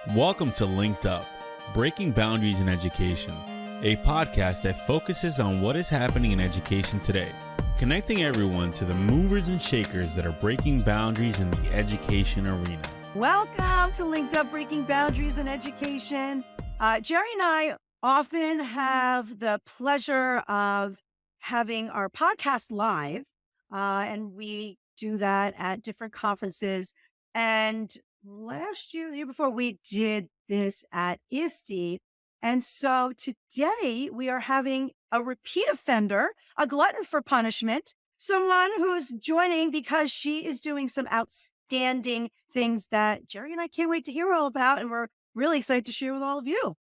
Welcome to LinkedUp, Breaking Boundaries in Education, a podcast that focuses on what is happening in education today, connecting everyone to the movers and shakers that are breaking boundaries in the education arena. Welcome to LinkedUp, Breaking Boundaries in Education. Jerri and I often have the pleasure of having our podcast live, and we do that at different conferences. And last year, the year before, we did this at ISTE. And so today we are having a repeat offender, a glutton for punishment, someone who's joining because she is doing some outstanding things that Jerri and I can't wait to hear all about. And we're really excited to share with all of you.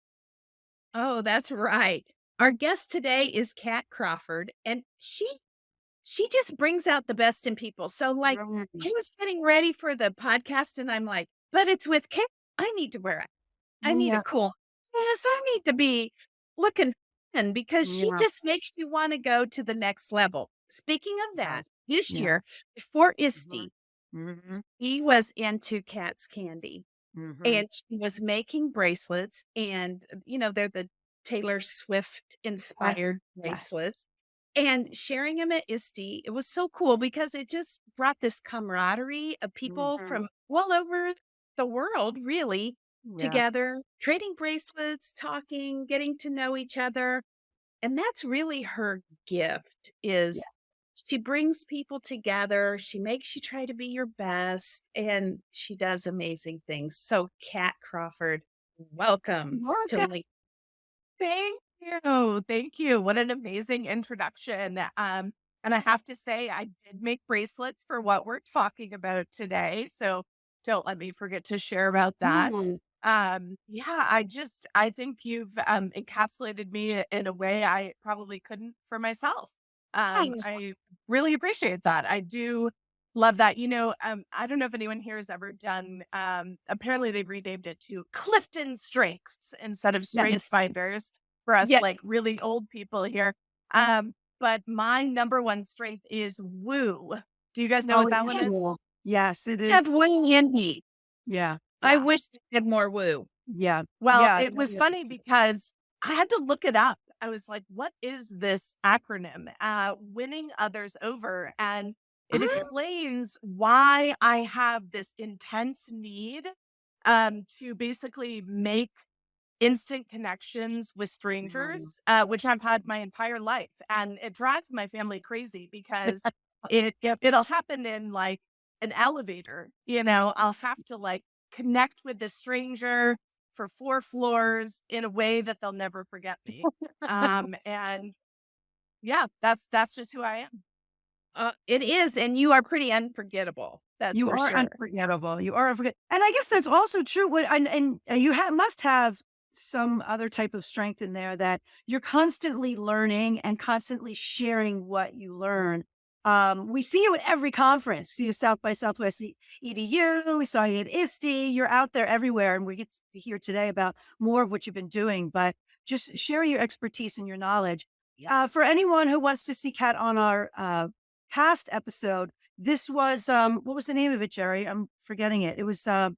Oh, that's right. Our guest today is Kat Crawford, and she just brings out the best in people. So I was getting ready for the podcast and I'm like, but it's with Kat. I need to wear it. I need a cool. Yes, I need to be looking fun because she just makes you want to go to the next level. Speaking of that, this year before ISTE, he was into Kat's candy. And she was making bracelets, and they're the Taylor Swift inspired bracelets. And sharing them at ISTE, it was so cool because it just brought this camaraderie of people from all over the world, really, together, trading bracelets, talking, getting to know each other. And that's really her gift is she brings people together. She makes you try to be your best, and she does amazing things. So Kat Crawford, welcome to Link. Thank you. Thank you. What an amazing introduction. And I have to say, I did make bracelets for what we're talking about today. So don't let me forget to share about that. I think you've encapsulated me in a way I probably couldn't for myself. I really appreciate that. I do love that. I don't know if anyone here has ever done, apparently they've renamed it to Clifton Strengths instead of Strength Finders for us like really old people here. But my number one strength is woo. Do you guys know what that one is? Yes, it is. Have woo handy. Yeah. I wish they had more woo. Yeah. Well, it was funny because I had to look it up. I was like, what is this acronym? Winning others over. And it explains why I have this intense need to basically make instant connections with strangers, which I've had my entire life. And it drives my family crazy because it'll happen in like an elevator. I'll have to connect with this stranger for 4 floors in a way that they'll never forget me. And yeah, that's just who I am. It is, and you are pretty unforgettable. That's you for are sure. unforgettable. You are unforgettable. And I guess that's also true. And you must have some other type of strength in there that you're constantly learning and constantly sharing what you learn. We see you at every conference. We see you South by Southwest EDU. We saw you at ISTE. You're out there everywhere. And we get to hear today about more of what you've been doing, but just sharing your expertise and your knowledge. For anyone who wants to see Kat on our past episode, this was, what was the name of it, Jerri? I'm forgetting it. It was, it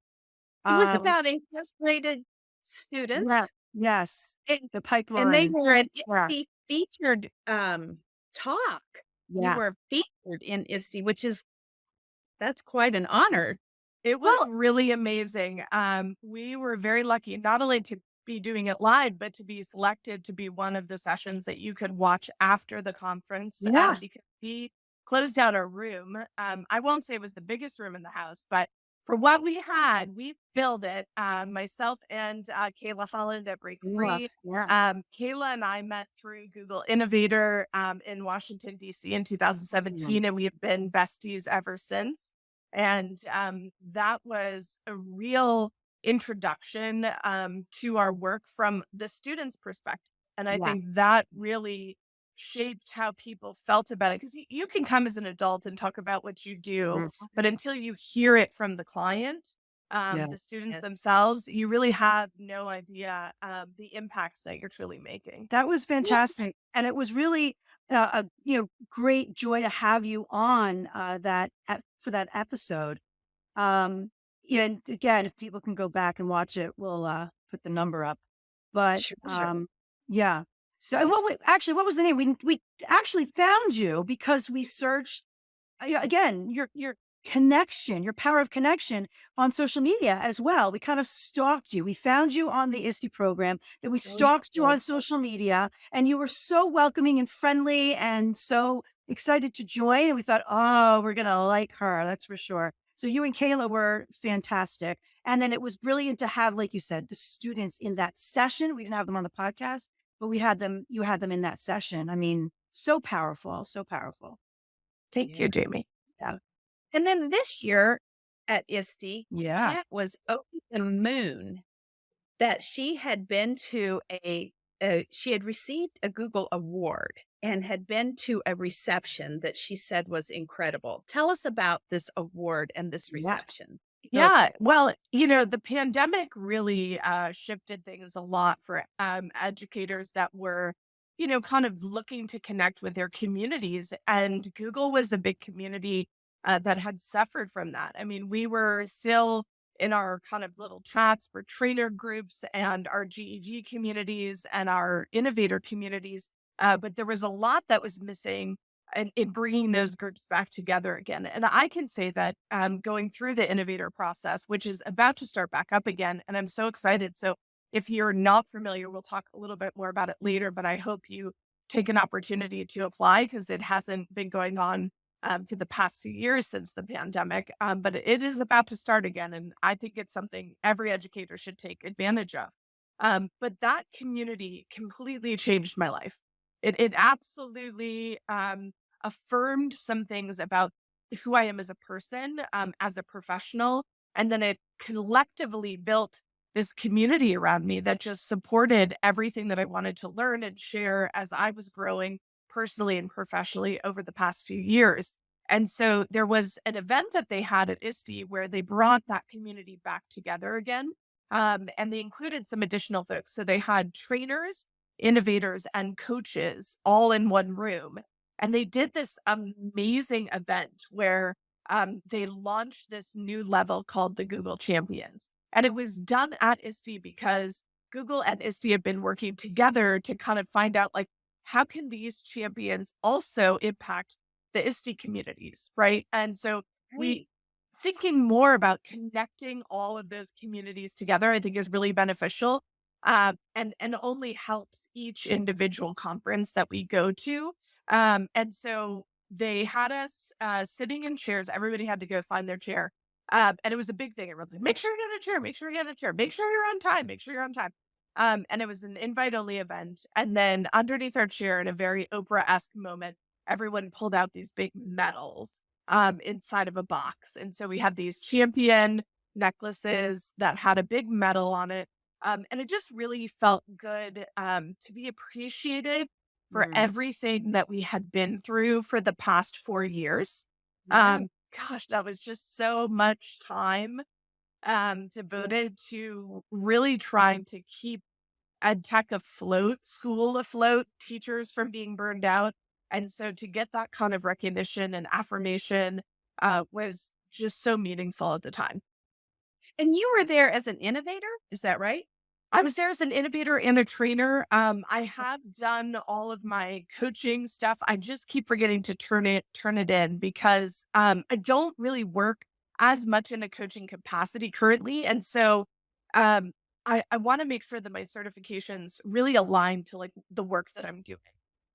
was about incarcerated students. Yes. The pipeline. And they were an ISTE featured talk. You were featured in ISTE, that's quite an honor. It was really amazing. We were very lucky not only to be doing it live, but to be selected to be one of the sessions that you could watch after the conference. Because we closed out our room. I won't say it was the biggest room in the house, but for what we had, we filled it. Myself and Kayla Holland at Break Free. Kayla and I met through Google Innovator in Washington, D.C. in 2017, and we have been besties ever since. And that was a real introduction to our work from the students' perspective. And I think that really shaped how people felt about it. Because you can come as an adult and talk about what you do, but until you hear it from the client, the students themselves, you really have no idea the impacts that you're truly making. That was fantastic. And it was really a great joy to have you on for that episode. and again, if people can go back and watch it, we'll put the number up. But Sure. yeah. So and what was the name? We actually found you because we searched again, your connection, your power of connection on social media as well. We kind of stalked you. We found you on the ISTE program, that we We stalked you on social media, and you were so welcoming and friendly and so excited to join. And we thought, oh, we're gonna like her, that's for sure. So you and Kayla were fantastic. And then it was brilliant to have, like you said, the students in that session. We didn't have them on the podcast, but you had them in that session. I mean, so powerful, so powerful. Thank you, Yes. Jamie. Yeah. And then this year at ISTE, Yeah. Kat was over the moon that she had been to she had received a Google award and had been to a reception that she said was incredible. Tell us about this award and this Yeah. reception. So Yeah, excited. well, the pandemic really shifted things a lot for educators that were, kind of looking to connect with their communities. And Google was a big community that had suffered from that. I mean, we were still in our kind of little chats for trainer groups and our GEG communities and our innovator communities. But there was a lot that was missing in bringing those groups back together again. And I can say that going through the innovator process, which is about to start back up again, and I'm so excited. So if you're not familiar, we'll talk a little bit more about it later, but I hope you take an opportunity to apply because it hasn't been going on for the past few years since the pandemic. But it is about to start again. And I think it's something every educator should take advantage of. But that community completely changed my life. It absolutely affirmed some things about who I am as a person, as a professional. And then it collectively built this community around me that just supported everything that I wanted to learn and share as I was growing personally and professionally over the past few years. And so there was an event that they had at ISTE where they brought that community back together again. And they included some additional folks. So they had trainers, innovators, and coaches all in one room. And they did this amazing event where they launched this new level called the Google Champions. And it was done at ISTE because Google and ISTE have been working together to kind of find out like, how can these champions also impact the ISTE communities, right? And so we Great. thinking more about connecting all of those communities together, I think is really beneficial. And only helps each individual conference that we go to. And so they had us sitting in chairs. Everybody had to go find their chair. And it was a big thing. Everyone's like, make sure you get a chair, make sure you get a chair, make sure you're on time, make sure you're on time. And it was an invite only event. And then underneath our chair, in a very Oprah-esque moment, everyone pulled out these big medals inside of a box. And so we had these champion necklaces that had a big medal on it. And it just really felt good to be appreciated for Mm. everything that we had been through for the past 4 years. Yeah. Gosh, that was just so much time devoted to really trying to keep ed tech afloat, school afloat, teachers from being burned out. And so to get that kind of recognition and affirmation was just so meaningful at the time. And you were there as an innovator, is that right? I was there as an innovator and a trainer. I have done all of my coaching stuff. I just keep forgetting to turn it in because I don't really work as much in a coaching capacity currently. And so um, I want to make sure that my certifications really align to like the work that I'm doing.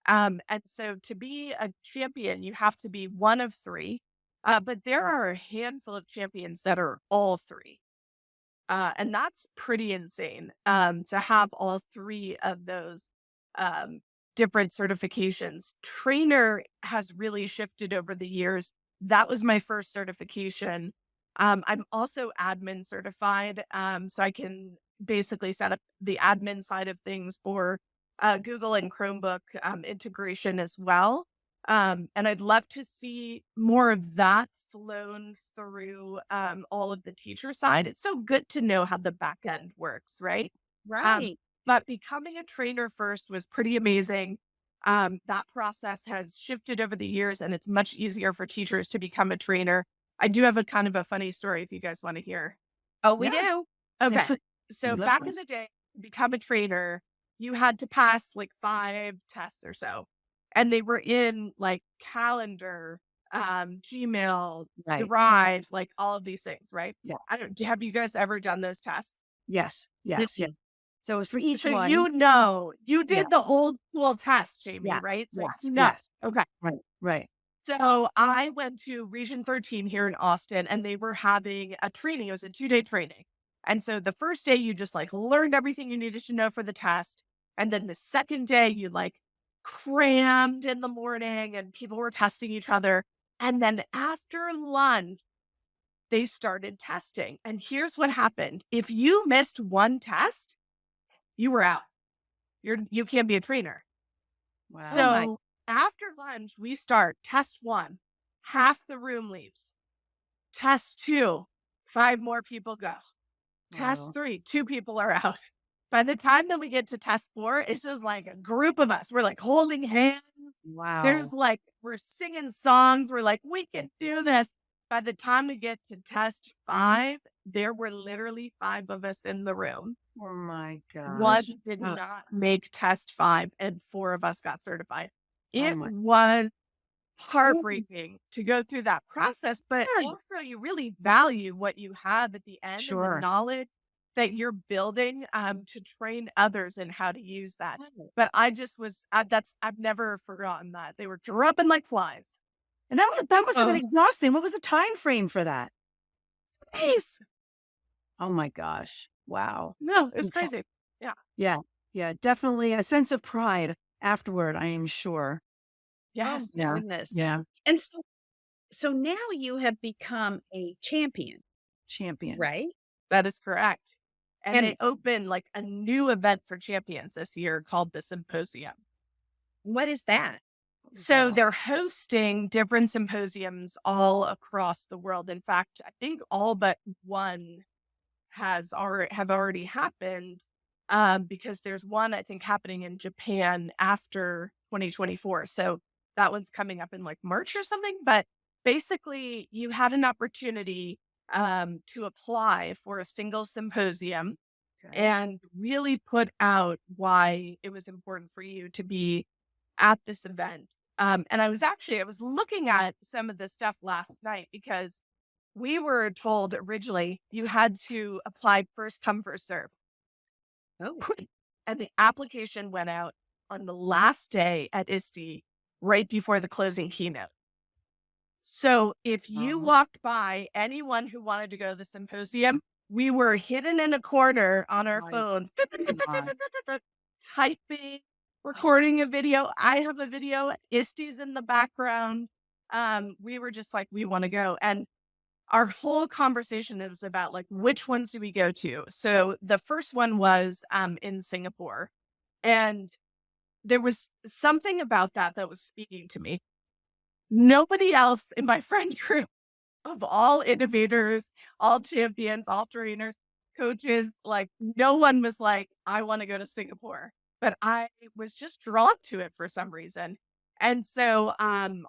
And so to be a champion, you have to be one of three. But there are a handful of champions that are all three. And that's pretty insane to have all three of those um, different certifications. Trainer has really shifted over the years. That was my first certification. I'm also admin certified, so I can basically set up the admin side of things for Google and Chromebook integration as well. And I'd love to see more of that flown through all of the teacher side. It's so good to know how the back end works, right? Um, Right. but becoming a trainer first was pretty amazing. That process has shifted over the years, and it's much easier for teachers to become a trainer. I do have a kind of a funny story if you guys want to hear. Oh, we Yeah. do. Okay. So Love back in this. the day, to become a trainer, you had to pass like 5 tests or so. And they were in like calendar, Gmail, Right. Drive, like all of these things, right? Yeah. Have you guys ever done those tests? Yes. Yes. Yes. Mm-mm. So it's for each So one. you Yeah. did the old school test, Jamie, Yeah. right? So Yes. no. Yes. Okay. Right. Right. So I went to Region 13 here in Austin and they were having a training. It was a 2-day training. And so the first day you just like learned everything you needed to know for the test. And then the second day you like crammed in the morning and people were testing each other. And then after lunch, they started testing. And here's what happened. If you missed one test, you were out. You can't be a trainer. Wow. Oh my. So after lunch, we start test 1, half the room leaves. Test 2, 5 more people go. Test Wow. 3, 2 people are out. By the time that we get to test 4, it's just like a group of us. We're like holding hands. There's Wow. like, we're singing songs. We're like, we can do this. By the time we get to test 5, there were literally 5 of us in the room. Oh my One gosh. did Oh, not make test 5 and 4 of us got certified. oh It my. was heartbreaking to go through that process, but Yes. also you really value what you have at the end and the Sure. knowledge that you're building to train others in how to use that. Right. But I just was I've never forgotten that. They were dropping like flies. And that must have been Oh, exhausting. What was the time frame for that? nice. Oh my gosh. Wow. No, it was Intense. crazy. Yeah. Yeah. Yeah. Definitely a sense of pride afterward, I am sure. Oh Yes. my Yeah. goodness. Yeah. And so now you have become a champion, Champion. right? That is correct. And And they opened like a new event for champions this year called the Symposium. what is that? So Wow. they're hosting different symposiums all across the world. In fact, I think all but one have already happened because there's one I think happening in Japan after 2024. So that one's coming up in like March or something. But basically, you had an opportunity to apply for a single symposium Okay. and really put out why it was important for you to be at this event. And I was looking at some of the stuff last night because we were told originally you had to apply first come, first serve. Oh, And the application went out on the last day at ISTE, right before the closing keynote. So if you walked by anyone who wanted to go to the symposium, we were hidden in a corner on our My phones, God. typing, recording a video. I have a video. ISTE's in the background. We were just like, we want to go. And our whole conversation was about like, which ones do we go to? So the first one was in Singapore. And there was something about that was speaking to me. Nobody else in my friend group of all innovators, all champions, all trainers, coaches, like no one was like, I want to go to Singapore. But I was just drawn to it for some reason. And so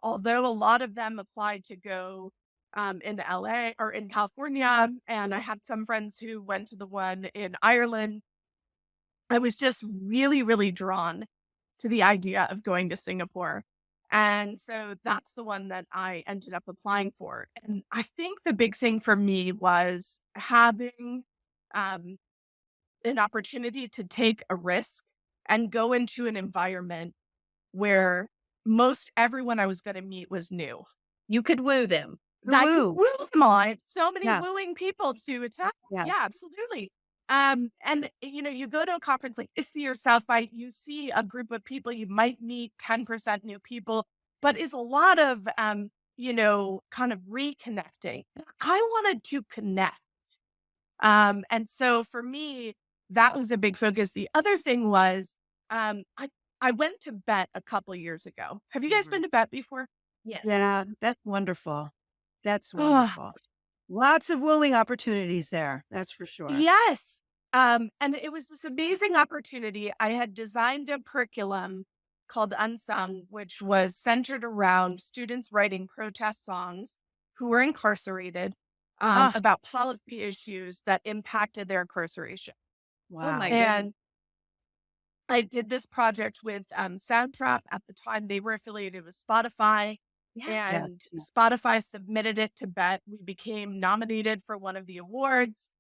although a lot of them applied to go in LA or in California, and I had some friends who went to the one in Ireland, I was just really, really drawn to the idea of going to Singapore. And so that's the one that I ended up applying for. And I think the big thing for me was having um, an opportunity to take a risk and go into an environment where most everyone I was going to meet was new. you could woo them. I could Woo. woo them all. I had so many Yeah. wooing people to attend. Yeah. Yeah, absolutely. And you go to a conference like ISTE or South by, you see a group of people, you might meet 10% new people, but it's a lot of kind of reconnecting. I wanted to connect. And so for me, that was a big focus. The other thing was I went to Bet a couple years ago. Have you guys been to Bet before? Yes. Yeah. That's wonderful. That's Oh, wonderful. Lots of wooing opportunities there. That's for sure. yes. And it was this amazing opportunity. I had designed a curriculum called Unsung, which was centered around students writing protest songs who were incarcerated Ah, about policy issues that impacted their incarceration. Oh wow. my goodness. And I did this project with Soundtrap. At the time, they were affiliated with Spotify, Yeah. Yeah. and Yeah. Spotify submitted it to BET. We became nominated for one of the awards,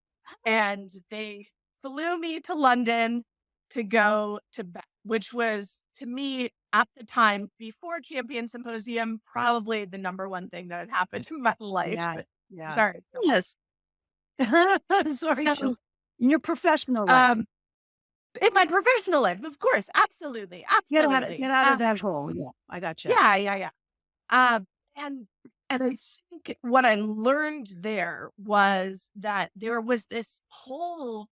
and they flew me to London to go to BET, which was, to me, at the time, before Champion Symposium, probably the number one thing that had happened in my life. Yeah. Yeah. Sorry. Yes. Sorry, So, in your professional life. um, in my professional life, of course, absolutely, absolutely. Get out of that hole. Yeah, I got you. Yeah. Um, and and I think what I learned there was that there was this whole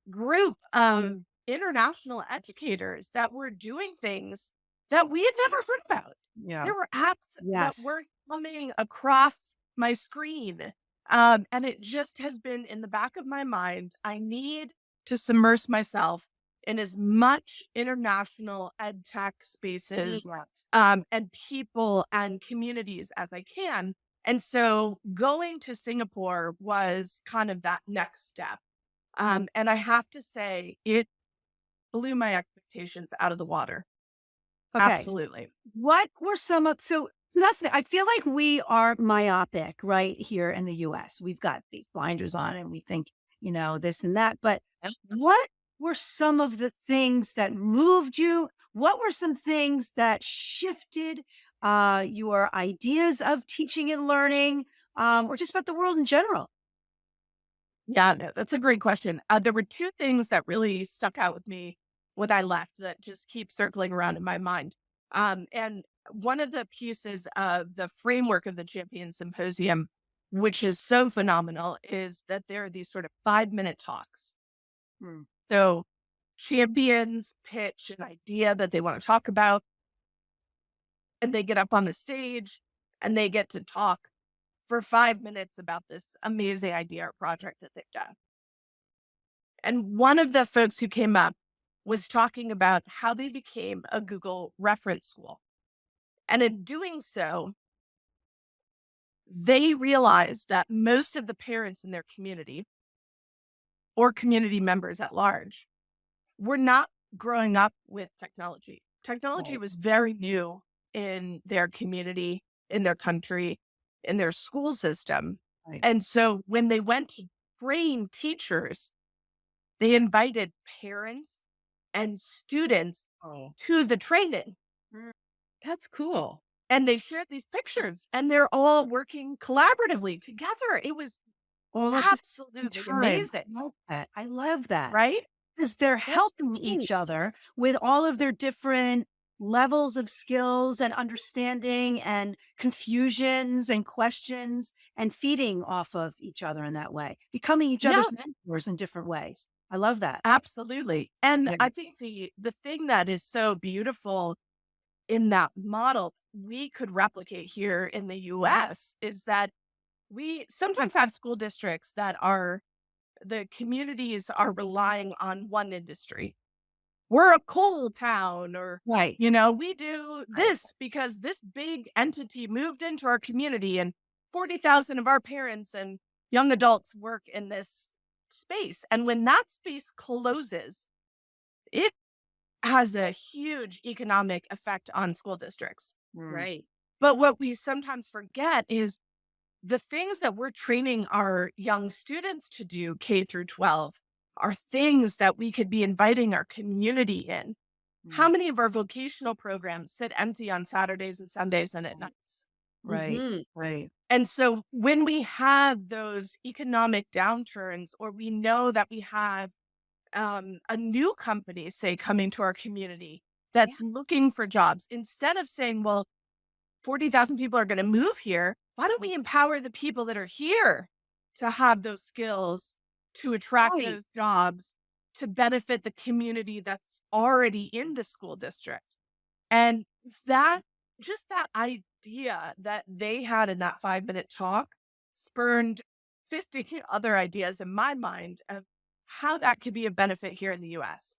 group of international educators that were doing things that we had never heard about. Yeah. There were apps that Yes. were coming across my screen. And it just has been in the back of my mind. I need to submerge myself in as much international ed tech spaces Yes. and people and communities as I can. And so going to Singapore was kind of that next step. And I have to say, it blew my expectations out of the water. Okay. Absolutely. What were some of so that's I feel like we are myopic right here in the US. We've got these blinders on and we think, this and that. But what were some of the things that moved you? What were some things that shifted your ideas of teaching and learning, or just about the world in general? Yeah, no, that's a great question. There were two things that really stuck out with me when I left that just keep circling around in my mind. And one of the pieces of the framework of the Champion Symposium, which is so phenomenal, is that there are these sort of 5-minute talks. Hmm. So champions pitch an idea that they want to talk about, and they get up on the stage and they get to talk for 5 minutes about this amazing idea or project that they've done. And one of the folks who came up was talking about how they became a Google reference school. And in doing so, they realized that most of the parents in their community or community members at large were not growing up with technology. Technology Right. was very new in their community, in their country, in their school system. Right. And so when they went to train teachers, they invited parents and students Oh. to the training. That's cool. And they shared these pictures and they're all working collaboratively together. It was All at the same absolutely time. amazing, I love that. I love that. right? Because they're That's helping great. each other with all of their different levels of skills and understanding and confusions and questions and feeding off of each other in that way, becoming each Yeah, other's mentors in different ways. I love that. absolutely. And Yeah. I think the thing that is so beautiful in that model we could replicate here in the US is that we sometimes have school districts that the communities are relying on one industry. We're a coal town, or, Right. we do this because this big entity moved into our community and 40,000 of our parents and young adults work in this space. And when that space closes, it has a huge economic effect on school districts. Right. But what we sometimes forget is the things that we're training our young students to do, K through 12, are things that we could be inviting our community in. How many of our vocational programs sit empty on Saturdays and Sundays and at nights? Right. Mhm. Right. And so when we have those economic downturns, or we know that we have a new company, say, coming to our community that's looking for jobs, instead of saying, well, 40,000 people are going to move here, why don't we empower the people that are here to have those skills, to attract Right. those jobs, to benefit the community that's already in the school district? And just that idea that they had in that 5-minute talk spurned 50 other ideas in my mind of how that could be a benefit here in the US.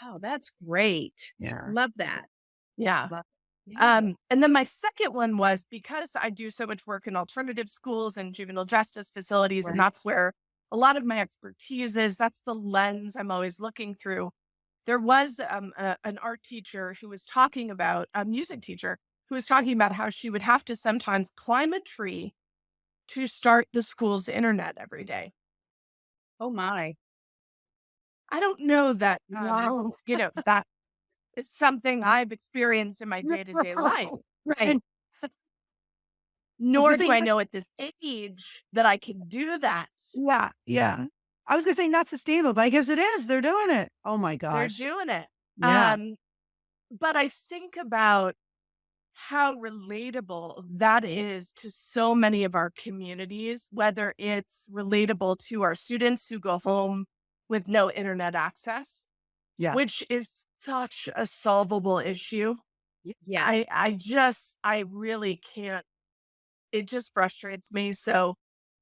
Oh, that's great. Yeah. Love that. Yeah. And then my second one was because I do so much work in alternative schools and juvenile justice facilities, and that's where a lot of my expertise is. That's the lens I'm always looking through. There was an art teacher who was talking about a music teacher who was talking about how she would have to sometimes climb a tree to start the school's internet every day. Oh my. I don't know that, Wow. that is something I've experienced in my day-to-day life. Right. And Nor do say, I know at this age that I can do that. yeah. I was gonna say not sustainable, but I guess it is. They're doing it. Oh my They're gosh. doing it. Yeah. But I think about how relatable that is to so many of our communities, whether it's relatable to our students who go home with no internet access, Yeah. which is such a solvable issue. Yes. I really can't. It just frustrates me. So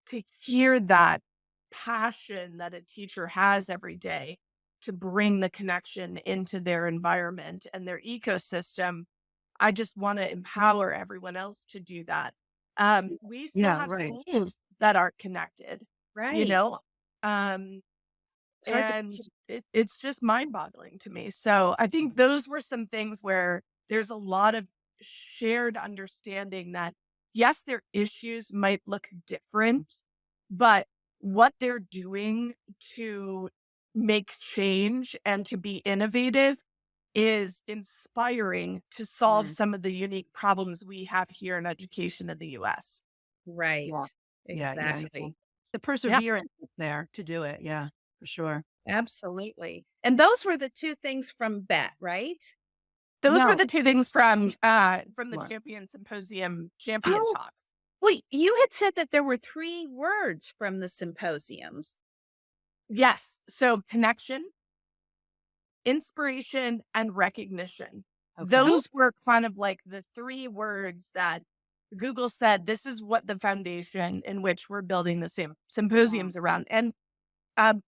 to hear that passion that a teacher has every day to bring the connection into their environment and their ecosystem, I just want to empower everyone else to do that. We still Yeah. have Right. schools that aren't connected, Right. um, It's hard and to, it's just mind boggling to me. So I think those were some things where there's a lot of shared understanding that, yes, their issues might look different, but what they're doing to make change and to be innovative is inspiring to solve some of the unique problems we have here in education in the US. right. Yeah. Yeah. Exactly. The Yeah. perseverance is there to do it. Yeah, for sure. Absolutely. And those were the two things from Bet, right? Those were No. the two things from the What? Champion Symposium Champion Oh, Talks. wait, you had said that there were 3 words from the symposiums. Yes. So connection, inspiration, and recognition. Okay. Those were kind of like the 3 words that Google said, this is what the foundation in which we're building the same symposiums around. And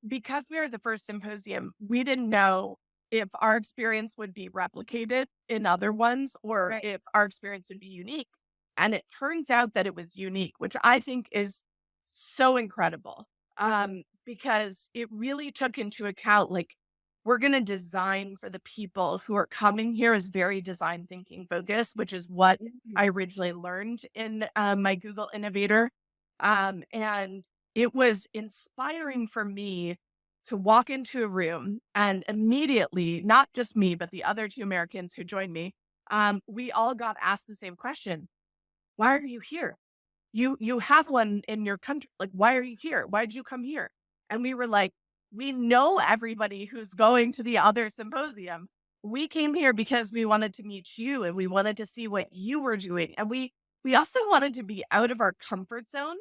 because we were the first symposium, we didn't know if our experience would be replicated in other ones or Right. if our experience would be unique. And it turns out that it was unique, which I think is so incredible, because it really took into account, like, we're going to design for the people who are coming here as very design thinking focused, which is what I originally learned in my Google Innovator. And it was inspiring for me to walk into a room and immediately, not just me, but the other 2 Americans who joined me, we all got asked the same question. Why are you here? You have one in your country. Like, why are you here? Why did you come here? And we were like, we know everybody who's going to the other symposium. We came here because we wanted to meet you and we wanted to see what you were doing. And we also wanted to be out of our comfort zone.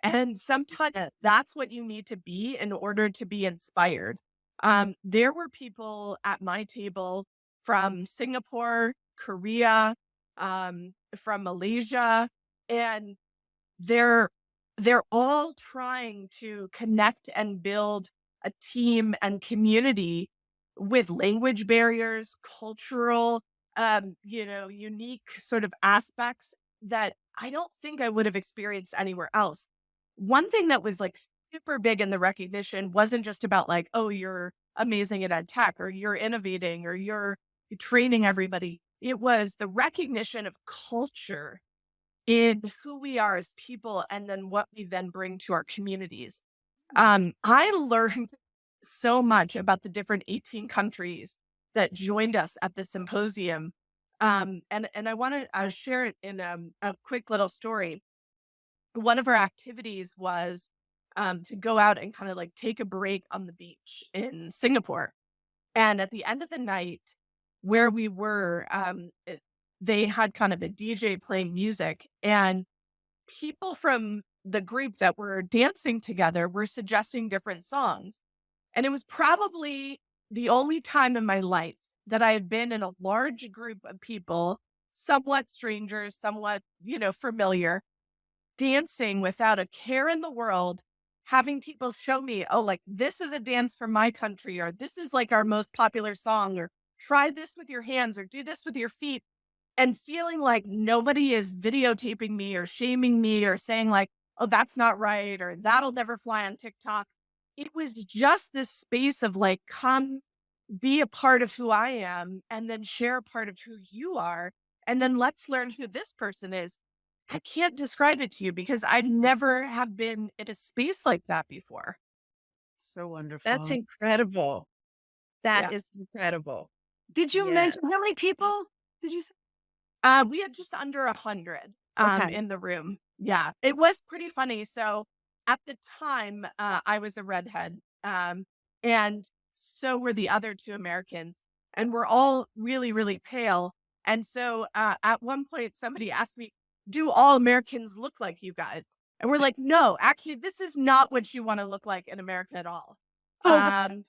And sometimes that's what you need to be in order to be inspired. There were people at my table from Singapore, Korea, from Malaysia, and they're they're all trying to connect and build a team and community with language barriers, cultural, unique sort of aspects that I don't think I would have experienced anywhere else. One thing that was like super big in the recognition wasn't just about like, oh, you're amazing at ed tech or you're innovating or you're training everybody. It was the recognition of culture in who we are as people and then what we then bring to our communities. I learned so much about the different 18 countries that joined us at the symposium. And I want to share it in a quick little story. One of our activities was to go out and kind of like take a break on the beach in Singapore. And at the end of the night, where we were, they had kind of a DJ playing music, and people from the group that were dancing together were suggesting different songs. And it was probably the only time in my life that I have been in a large group of people, somewhat strangers, somewhat, familiar, dancing without a care in the world, having people show me, oh, like this is a dance from my country, or this is like our most popular song, or try this with your hands, or do this with your feet. and feeling like nobody is videotaping me or shaming me or saying like, oh, that's not right, or that'll never fly on TikTok. It was just this space of like, come be a part of who I am and then share a part of who you are. And then let's learn who this person is. I can't describe it to you because I never have been in a space like that before. So wonderful. That's incredible. That Yeah. is incredible. Did you Yes. mention how many people did you say? We had just under 100 Okay. in the room. Yeah, it was pretty funny. So at the time, I was a redhead, and so were the other two Americans, and we're all really, really pale. And so at one point, somebody asked me, "Do all Americans look like you guys?" And we're like, "No, actually, this is not what you want to look like in America at all. Oh,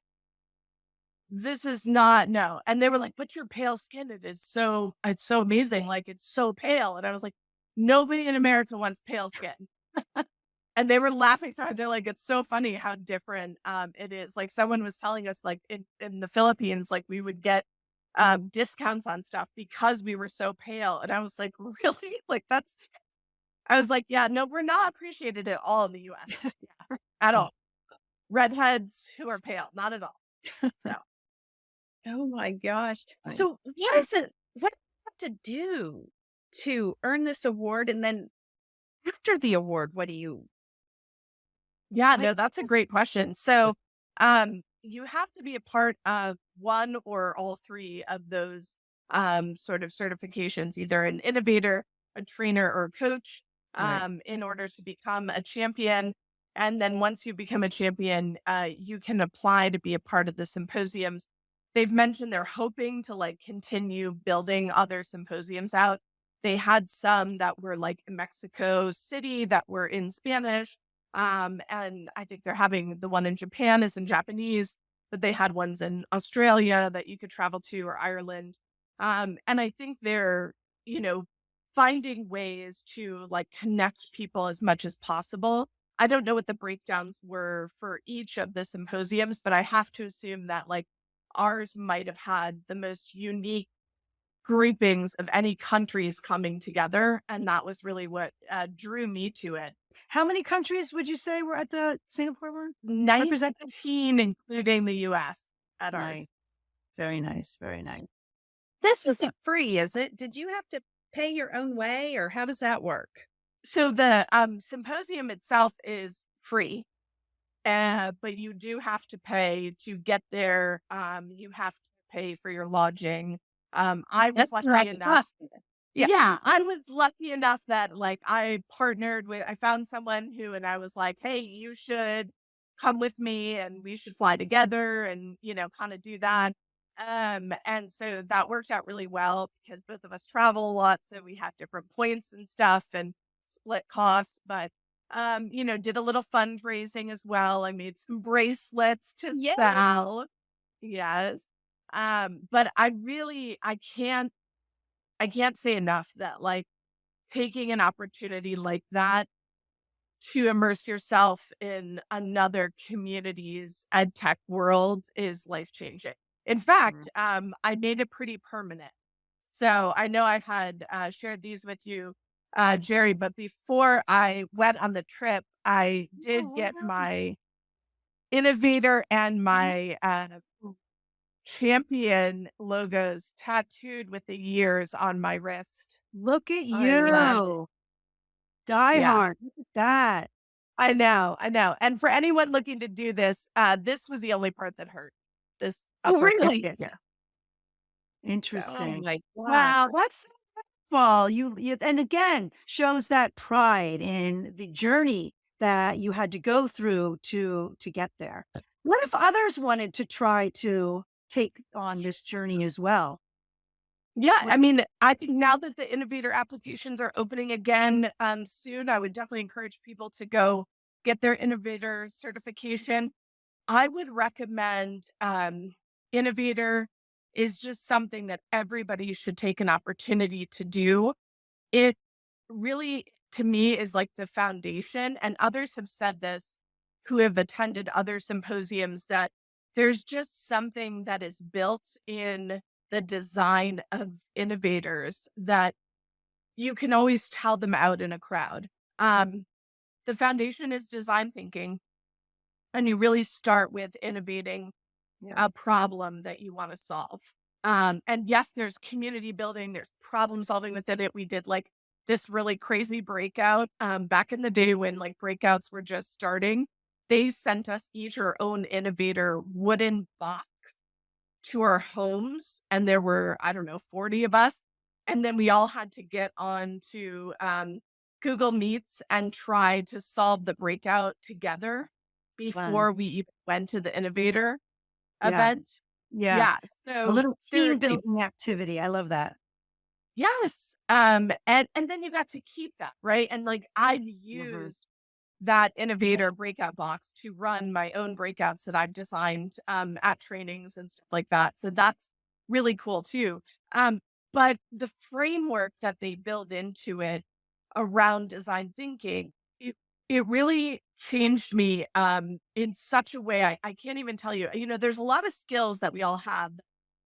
This is not, no." And they were like, "But your pale skin, it's so amazing. Like, it's so pale." And I was like, "Nobody in America wants pale skin." And they were laughing so hard. They're like, "It's so funny how different it is." Like someone was telling us like in the Philippines, like we would get discounts on stuff because we were so pale. And I was like, "Really?" Like I was like, "Yeah, no, we're not appreciated at all in the US. Yeah, at all. Redheads who are pale, not at all." So Oh my gosh. Right. So what do you have to do to earn this award? And then after the award, what do you yeah, what no, that's a is great question. So, you have to be a part of one or all three of those sort of certifications, either an innovator, a trainer, or a coach, Right. in order to become a champion. And then once you become a champion, you can apply to be a part of the symposiums. They've mentioned they're hoping to like continue building other symposiums out. They had some that were like in Mexico City that were in Spanish. And I think they're having the one in Japan is in Japanese, but they had ones in Australia that you could travel to, or Ireland. And I think they're, you know, finding ways to like connect people as much as possible. I don't know what the breakdowns were for each of the symposiums, but I have to assume that like ours might have had the most unique groupings of any countries coming together. And that was really what drew me to it. How many countries would you say were at the Singapore one? Represented? 19, including the US at ours. Nice. Very nice. Very nice. this isn't free, is it? Did you have to pay your own way or how does that work? So the symposium itself is free, but you do have to pay to get there. You have to pay for your lodging. I was That's lucky right. enough. Yeah. Yeah, I was lucky enough that like I found someone who, and I was like, "Hey, you should come with me and we should fly together and, kind of do that." And so that worked out really well because both of us travel a lot. So we had different points and stuff and split costs, but, did a little fundraising as well. I made some bracelets to Yay. sell. Yes. But I can't say enough that like taking an opportunity like that to immerse yourself in another community's ed tech world is life changing. In fact, I made it pretty permanent. So I know I had shared these with you, Jerry, but before I went on the trip, I did get my innovator and my champion logos tattooed with the years on my wrist. Look at I love you. Die Yeah. hard. Look at that. I know. And for anyone looking to do this, this was the only part that hurt. This Oh, upper really? skin here. Oh Interesting. my God. Wow, that's wonderful. You and again shows that pride in the journey that you had to go through to get there. What if others wanted to try to take on this journey as well? Yeah, What- I mean, I think now that the innovator applications are opening again soon, I would definitely encourage people to go get their innovator certification. I would recommend innovator is just something that everybody should take an opportunity to do. It really, to me, is like the foundation. And others have said this who have attended other symposiums that there's just something that is built in the design of innovators that you can always tell them out in a crowd. The foundation is design thinking, and you really start with innovating a problem that you want to solve. And yes, there's community building, there's problem solving within it. We did like this really crazy breakout back in the day when like breakouts were just starting. They sent us each our own innovator wooden box to our homes, and there were, I don't know, 40 of us. And then we all had to get on to Google Meets and try to solve the breakout together Fun. before we even went to the innovator Yeah. event. Yeah. Yeah. A So little there, team building activity. I love that. yes. And then you got to keep that, right? And like I've used that innovator breakout box to run my own breakouts that I've designed at trainings and stuff like that. So that's really cool too. But the framework that they build into it around design thinking, it really changed me in such a way I can't even tell you. You know, there's a lot of skills that we all have.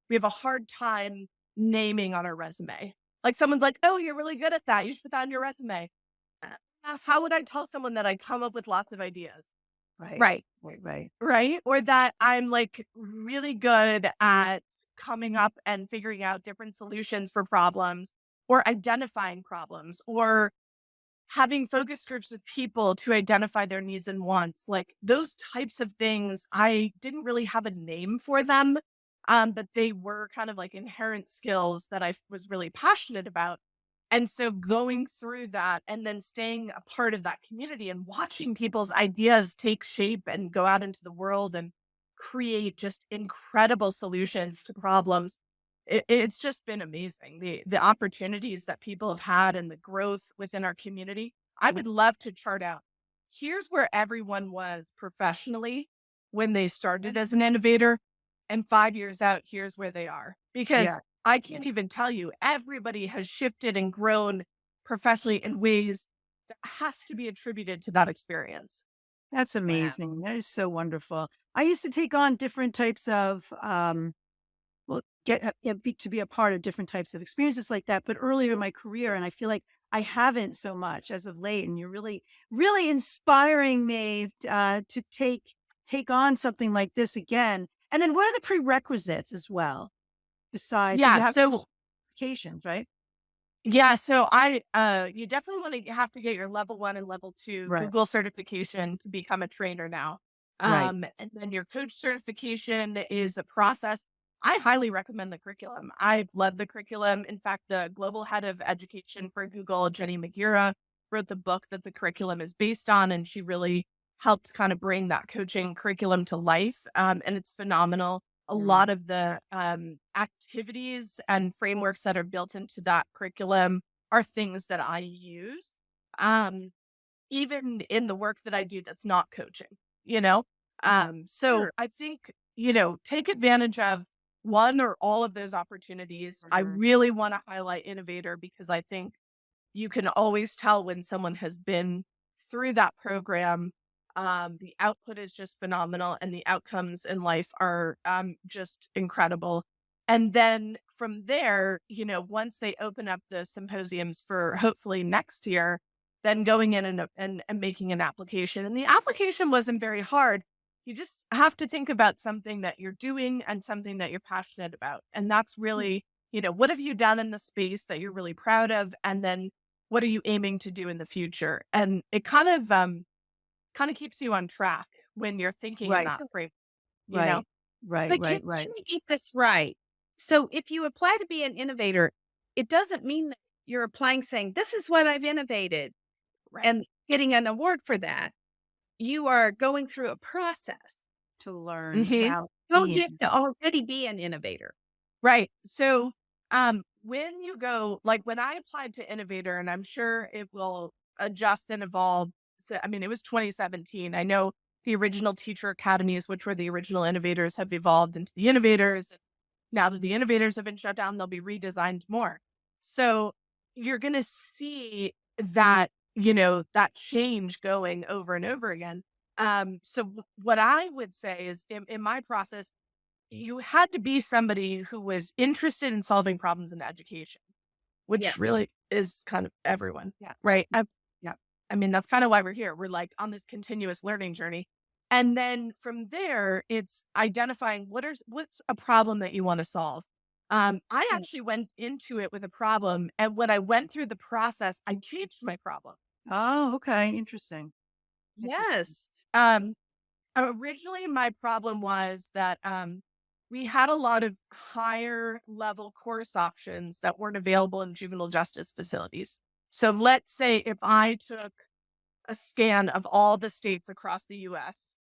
We have a hard time naming on our resume. Like someone's like, oh, you're really good at that. You should put that on your resume. How would I tell someone that I come up with lots of ideas? Right. Right. Right. Right. Or that I'm like really good at coming up and figuring out different solutions for problems or identifying problems or having focus groups with people to identify their needs and wants. Like those types of things, I didn't really have a name for them. But they were kind of like inherent skills that I was really passionate about. And so going through that and then staying a part of that community and watching people's ideas take shape and go out into the world and create just incredible solutions to problems. It's just been amazing. The opportunities that people have had and the growth within our community. I would love to chart out. Here's where everyone was professionally when they started as an innovator. And 5 years out, here's where they are. Because Yeah. I can't even tell you, everybody has shifted and grown professionally in ways that has to be attributed to that experience. That's amazing. That is so wonderful. I used to take on different types of, well, to be a part of different types of experiences like that, but earlier in my career, and I feel like I haven't so much as of late. And you're really, really inspiring me to take on something like this again. And then, what are the prerequisites as well? Besides, so you Yeah. have So certifications, right? yeah, so you definitely want to have to get your level 1 and level 2 Right. Google certification to become a trainer now. Right. And then your coach certification is a process. I highly recommend the curriculum. I've loved the curriculum. In fact, the global head of education for Google, Jenny McGura, wrote the book that the curriculum is based on, and she really helped kind of bring that coaching curriculum to life. And it's phenomenal. A lot of the activities and frameworks that are built into that curriculum are things that I use, even in the work that I do that's not coaching, you know? So Sure. I think, take advantage of one or all of those opportunities. I really want to highlight Innovator because I think you can always tell when someone has been through that program. The output is just phenomenal, and the outcomes in life are just incredible. And then from there, once they open up the symposiums for hopefully next year, then going in and making an application. And the application wasn't very hard. You just have to think about something that you're doing and something that you're passionate about. And that's really, what have you done in the space that you're really proud of? And then what are you aiming to do in the future? And it kind of keeps you on track when you're thinking in Right. that frame, you know? Right. Right. But Right. can Right. you get this right? So if you apply to be an innovator, it doesn't mean that you're applying saying, this is what I've innovated Right. and getting an award for that. You are going through a process. To learn Mhm. how Don't be you have to already be an innovator? Right. So, when you go, like when I applied to Innovator, and I'm sure it will adjust and evolve. So, I mean, it was 2017. I know the original teacher academies, which were the original innovators, have evolved into the innovators. Now that the innovators have been shut down, they'll be redesigned more. So you're going to see that, that change going over and over again. So what I would say is in my process, you had to be somebody who was interested in solving problems in education, which Yes. really is kind of everyone. Yeah. Right. Yeah. I mean, that's kind of why we're here. We're like on this continuous learning journey. And then from there, it's identifying what's a problem that you want to solve. I Yeah. actually went into it with a problem. And when I went through the process, I changed my problem. Oh, okay. Interesting. Interesting. Yes. Um, Originally, my problem was that we had a lot of higher level course options that weren't available in juvenile justice facilities. So let's say if I took a scan of all the states across the US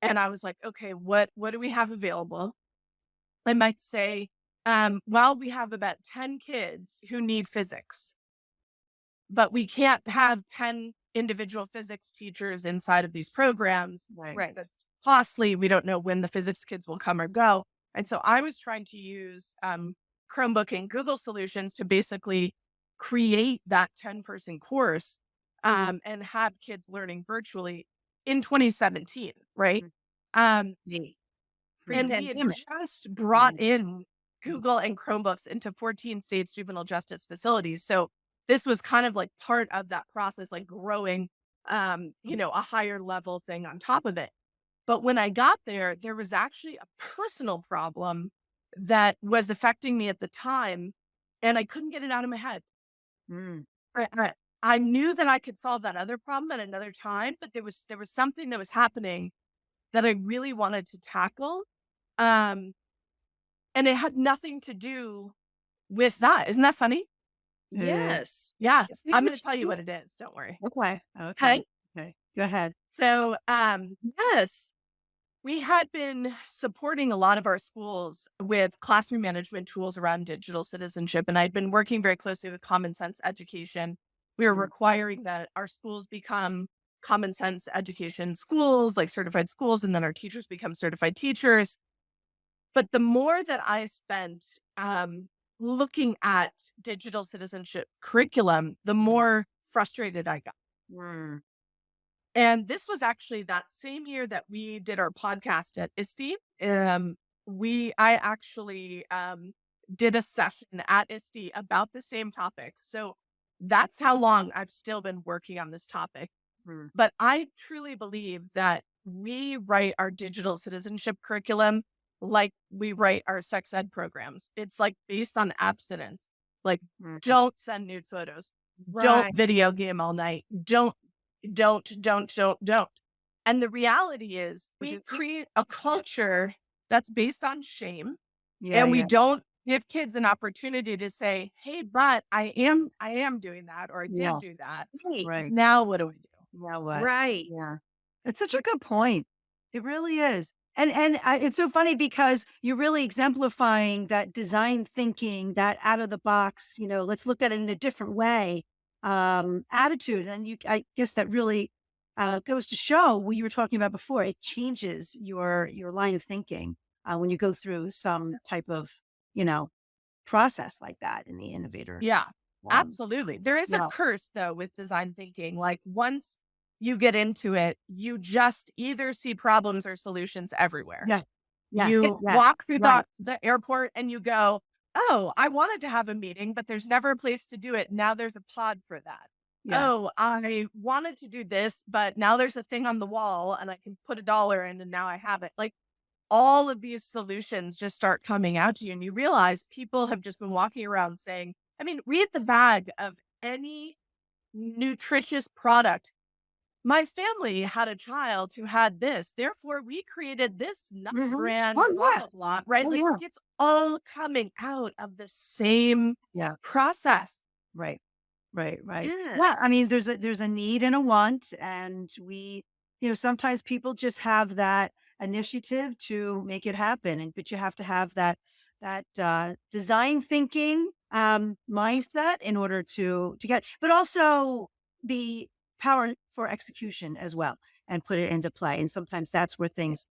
and I was like, okay, what do we have available? I might say, well, we have about 10 kids who need physics, but we can't have 10 individual physics teachers inside of these programs. Right. Right. That's costly. We don't know when the physics kids will come or go. And so I was trying to use Chromebook and Google solutions to basically create that 10-person course and have kids learning virtually in 2017, right? Um, Me. and we had Pre-pandemic. just brought in Google and Chromebooks into 14 states juvenile justice facilities. So this was kind of like part of that process, like growing, a higher level thing on top of it. But when I got there, there was actually a personal problem that was affecting me at the time, and I couldn't get it out of my head. Mm. I knew that I could solve that other problem at another time, but there was something that was happening that I really wanted to tackle. Um, and it had nothing to do with that. Isn't that funny? Yes. Yeah. See I'm what going to tell you you what it is. Don't worry. Okay. Okay. Okay. Okay. Go ahead. So, Yes. we had been supporting a lot of our schools with classroom management tools around digital citizenship. And I'd been working very closely with Common Sense Education. We were requiring that our schools become common sense education schools, like certified schools, and then our teachers become certified teachers. But the more that I spent looking at digital citizenship curriculum, the more frustrated I got. Mm. And this was actually that same year that we did our podcast at ISTE. I actually did a session at ISTE about the same topic. So that's how long I've still been working on this topic. Mm. But I truly believe that we write our digital citizenship curriculum like we write our sex ed programs. It's like based on abstinence. Like, Mm. don't send nude photos. Right. Don't video game all night. Don't. And the reality is we create a culture that's based on shame, Yeah. and we Yeah. don't give kids an opportunity to say, hey, but I am doing that, or I Yeah. did do that. Right. Right. Now what do I do? Now what? Right. Yeah. It's such a good point. It really is. And it's so funny because you're really exemplifying that design thinking, that out of the box, let's look at it in a different way, attitude. And I guess that really goes to show what you were talking about before. It changes your line of thinking when you go through some type of, process like that in the innovator. Yeah, Um, absolutely. There is a yeah. curse though with design thinking. Like once you get into it, you just either see problems or solutions everywhere. Yeah. Yes. You Yes. walk through Right. the airport and you go, oh, I wanted to have a meeting, but there's never a place to do it. Now there's a pod for that. Yeah. Oh, I wanted to do this, but now there's a thing on the wall and I can put $1 in and now I have it. Like all of these solutions just start coming out to you and you realize people have just been walking around saying, I mean, read the bag of any nutritious product. My family had a child who had this, therefore we created this nut Mhm. brand, Oh, blah, yeah. blah, blah, right? Oh, Like yeah. it's all coming out of the same Yeah. process. Right. Right. Right. Yeah. I Yes. mean, there's a need and a want, and sometimes people just have that initiative to make it happen, but you have to have that design thinking mindset in order to get, but also the power for execution as well, and put it into play. And sometimes that's where things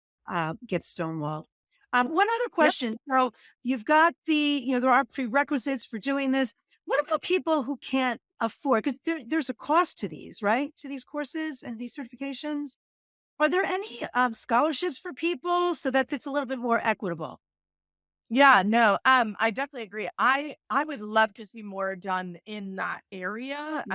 get stonewalled. One other Yep. question. So you've got there are prerequisites for doing this. What about people who can't afford? Because there's a cost to these, right? To these courses and these certifications. Are there any scholarships for people so that it's a little bit more equitable? Yeah, no, I definitely agree. I would love to see more done in that area.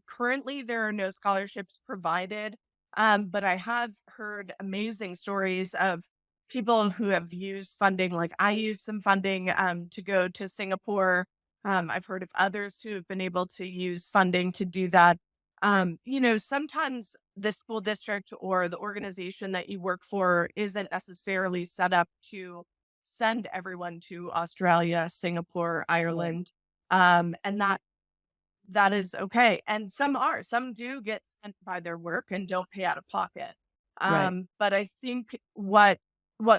Currently there are no scholarships provided, but I have heard amazing stories of people who have used funding. Like I used some funding to go to Singapore. I've heard of others who have been able to use funding to do that. Sometimes the school district or the organization that you work for isn't necessarily set up to send everyone to Australia, Singapore, Ireland. And that is okay. And some do get sent by their work and don't pay out of pocket. Right. But I think what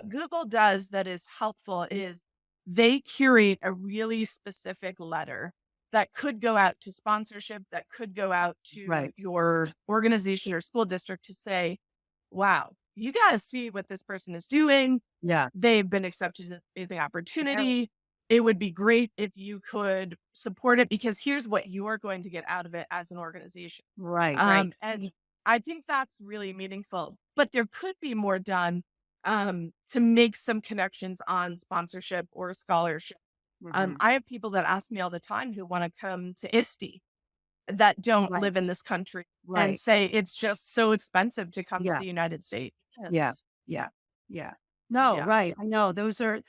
Google does that is helpful is they curate a really specific letter that could go out to sponsorship, that could go out to Right. your organization or school district to say, wow, you got to see what this person is doing. Yeah. They've been accepted as the opportunity. It would be great if you could support it because here's what you're going to get out of it as an organization. Right. And I think that's really meaningful, but there could be more done to make some connections on sponsorship or scholarship. I have people that ask me all the time who want to come to ISTE that don't live in this country and say it's just so expensive to come to the United States. Yes. Yeah. No, right. I know those are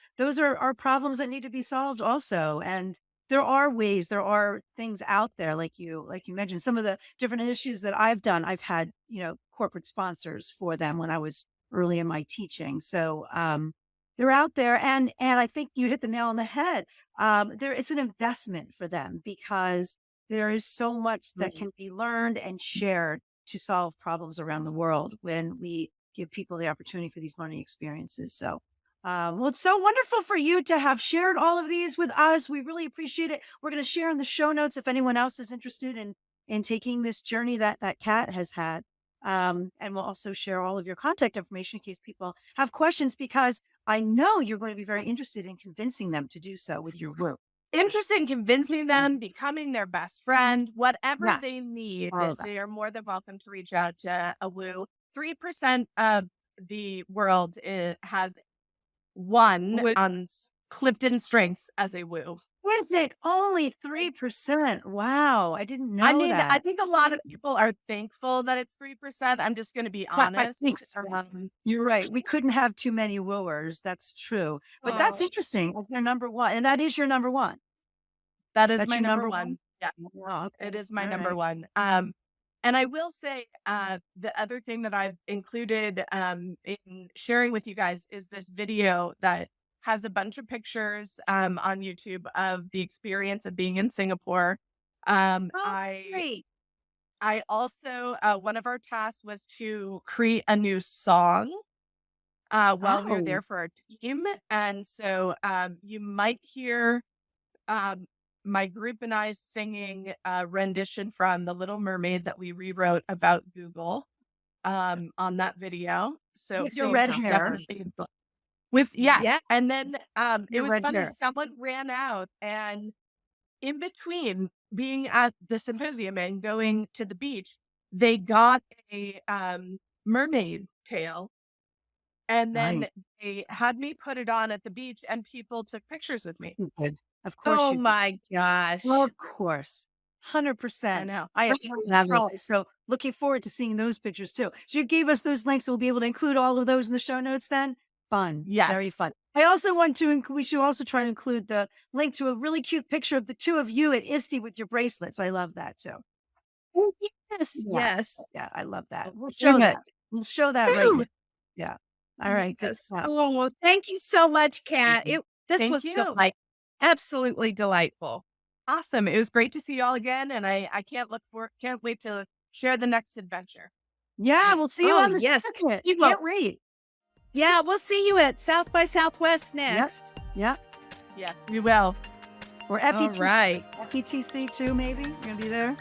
our problems that need to be solved also. And there are ways, there are things out there like you mentioned, some of the different issues that I've done. I've had, corporate sponsors for them when I was early in my teaching. So, they're out there and I think you hit the nail on the head. It's an investment for them because there is so much that can be learned and shared to solve problems around the world when we give people the opportunity for these learning experiences. So, well, it's so wonderful for you to have shared all of these with us. We really appreciate it. We're going to share in the show notes if anyone else is interested in taking this journey that Kat has had. And we'll also share all of your contact information in case people have questions, because I know you're going to be very interested in convincing them to do so with your group. Interested in convincing them, becoming their best friend, whatever they need. They are more than welcome to reach out to a WOO. 3% of the world has one on Clifton Strengths as a WOO. Is it only 3%? Wow, I didn't know that. I think a lot of people are thankful that it's 3%. I'm just going to be honest. You're right. We couldn't have too many wooers. That's true. But that's interesting. That's their number one. And that is your number one. That's my number one. Yeah. Wow, okay. It is my number one. And I will say the other thing that I've included in sharing with you guys is this video that has a bunch of pictures on YouTube of the experience of being in Singapore. Great. I also, one of our tasks was to create a new song while we were there for our team. And so you might hear my group and I singing a rendition from The Little Mermaid that we rewrote about Google on that video. So with your red hair. And then it was funny. Someone ran out, and in between being at the symposium and going to the beach, they got a mermaid tail. And then they had me put it on at the beach, and people took pictures with me. Of course. Oh my gosh. Well, of course. 100%. I know. I love it. So looking forward to seeing those pictures too. So you gave us those links. So we'll be able to include all of those in the show notes then. Fun. Yes. Very fun. I also want to we should also try to include the link to a really cute picture of the two of you at ISTE with your bracelets. I love that too. Oh, yes. Yes. Yeah, I love that. We'll show that. We'll show that right now. Yeah. All right. Good stuff. Oh, well, thank you so much, Kat. This was absolutely delightful. Awesome. It was great to see you all again. And I can't wait to share the next adventure. Yeah, we'll see you on the second. You can't wait. Yeah, we'll see you at South by Southwest next. Yep. Yes, we will. Or FETC. All right. FETC too, maybe? You're going to be there?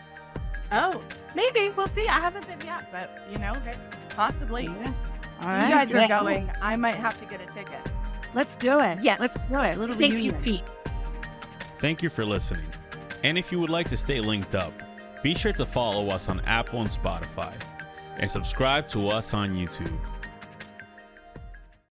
Oh, maybe. We'll see. I haven't been yet, but possibly. Yeah. All right. You guys are going. I might have to get a ticket. Let's do it. Yes. Let's do it. A little Thank reunion. you, Pete. Thank you for listening. And if you would like to stay linked up, be sure to follow us on Apple and Spotify. and subscribe to us on YouTube.